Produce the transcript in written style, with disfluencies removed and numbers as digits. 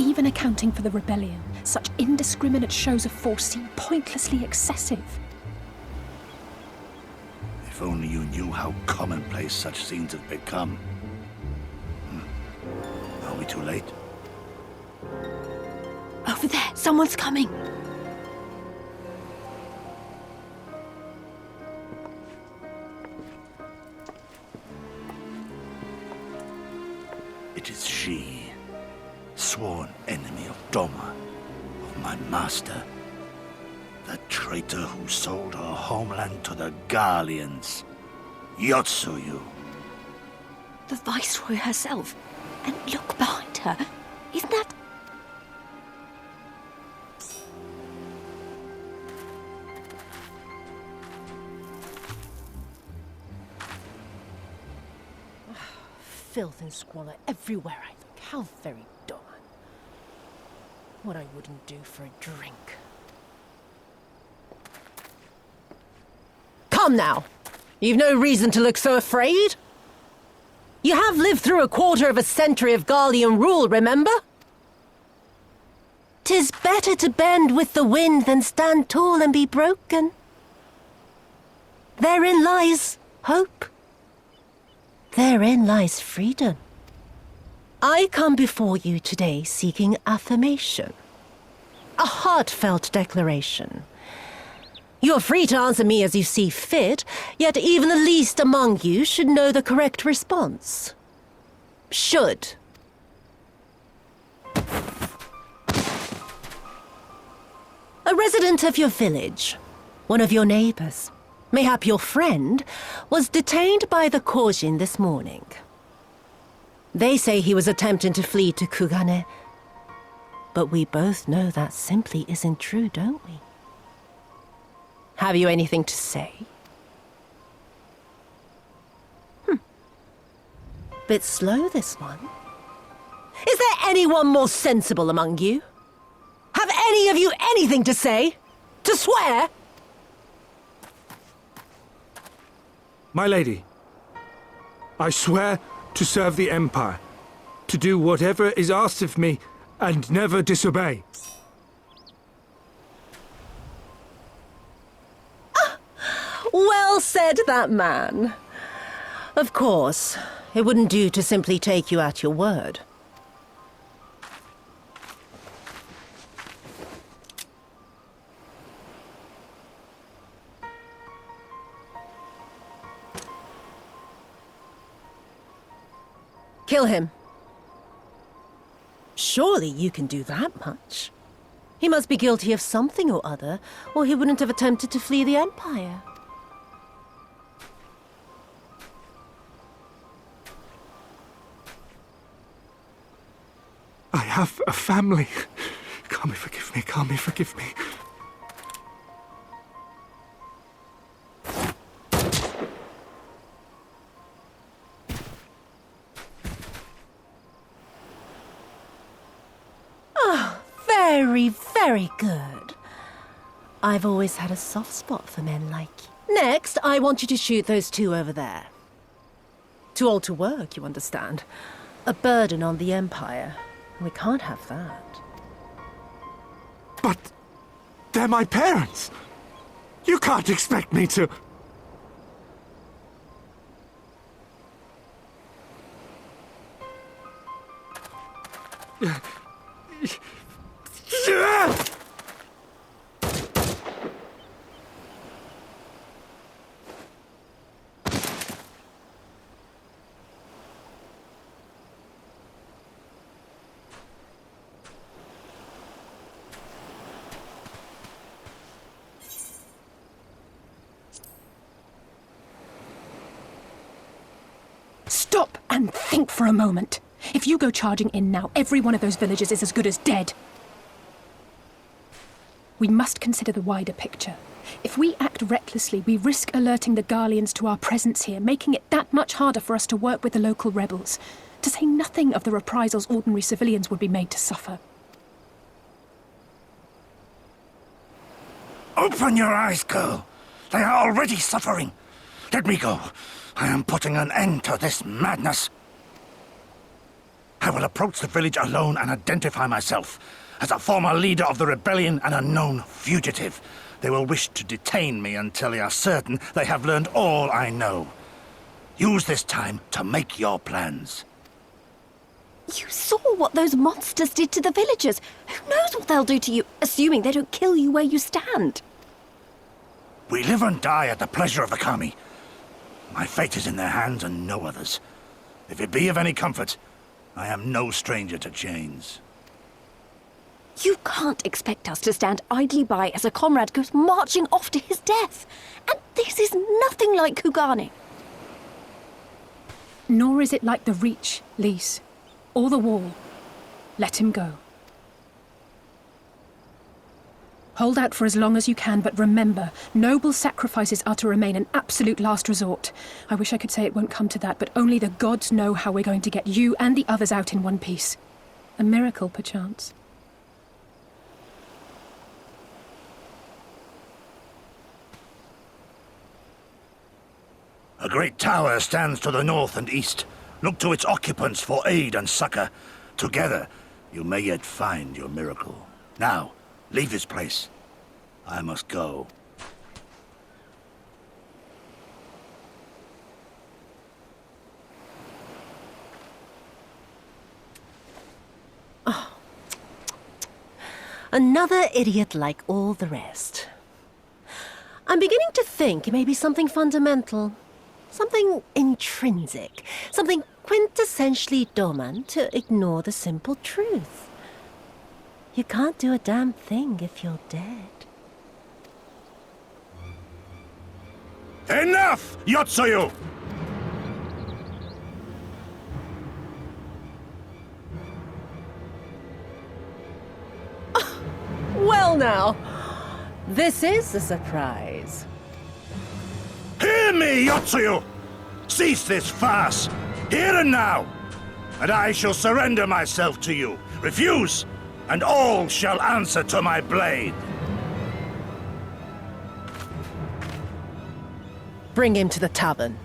Even accounting for the rebellion, such indiscriminate shows of force seem pointlessly excessive. If only you knew how commonplace such scenes have become. Are we too late? Over there, someone's coming. It is she, sworn enemy of Doma, of my master. The traitor who sold her homeland to the Garleans. Yotsuyu. The Viceroy herself. And look behind her. Isn't that... Filth and squalor everywhere I look. How very Doma. What I wouldn't do for a drink. Come now! You've no reason to look so afraid. You have lived through a quarter of a century of Garlean rule, remember? 'Tis better to bend with the wind than stand tall and be broken. Therein lies hope. Therein lies freedom. I come before you today seeking affirmation. A heartfelt declaration. You're free to answer me as you see fit, yet even the least among you should know the correct response. Should. A resident of your village, one of your neighbors, mayhap your friend, was detained by the Kojin this morning. They say he was attempting to flee to Kugane, but we both know that simply isn't true, don't we? Have you anything to say? Bit slow, this one. Is there anyone more sensible among you? Have any of you anything to say? To swear? My lady, I swear to serve the Empire, to do whatever is asked of me, and never disobey. Well said, that man. Of course, it wouldn't do to simply take you at your word. Kill him. Surely you can do that much. He must be guilty of something or other, or he wouldn't have attempted to flee the Empire. I have a family. Kami, forgive me. Kami, forgive me. Very, very good. I've always had a soft spot for men like you. Next, I want you to shoot those two over there. Too old to work, you understand. A burden on the Empire. We can't have that. But they're my parents. You can't expect me to... Stop and think for a moment. If you go charging in now, every one of those villagers is as good as dead. We must consider the wider picture. If we act recklessly, we risk alerting the Garleans to our presence here, making it that much harder for us to work with the local rebels, to say nothing of the reprisals ordinary civilians would be made to suffer. Open your eyes, girl. They are already suffering. Let me go. I am putting an end to this madness. I will approach the village alone and identify myself as a former leader of the rebellion and a known fugitive. They will wish to detain me until they are certain they have learned all I know. Use this time to make your plans. You saw what those monsters did to the villagers. Who knows what they'll do to you, assuming they don't kill you where you stand? We live and die at the pleasure of the Kami. My fate is in their hands and no others. If it be of any comfort, I am no stranger to chains. You can't expect us to stand idly by as a comrade goes marching off to his death. And this is nothing like Kugane. Nor is it like the Reach, Lys, or the Wall. Let him go. Hold out for as long as you can, but remember, noble sacrifices are to remain an absolute last resort. I wish I could say it won't come to that, but only the gods know how we're going to get you and the others out in one piece. A miracle, perchance. A great tower stands to the north and east. Look to its occupants for aid and succor. Together, you may yet find your miracle. Now, leave this place. I must go. Another idiot like all the rest. I'm beginning to think it may be something fundamental. Something intrinsic. Something quintessentially Doman to ignore the simple truth. You can't do a damn thing if you're dead. Enough, Yotsuyu! Well now, this is a surprise. Hear me, Yotsuyu! Cease this farce, here and now, and I shall surrender myself to you. Refuse, and all shall answer to my blade. Bring him to the tavern.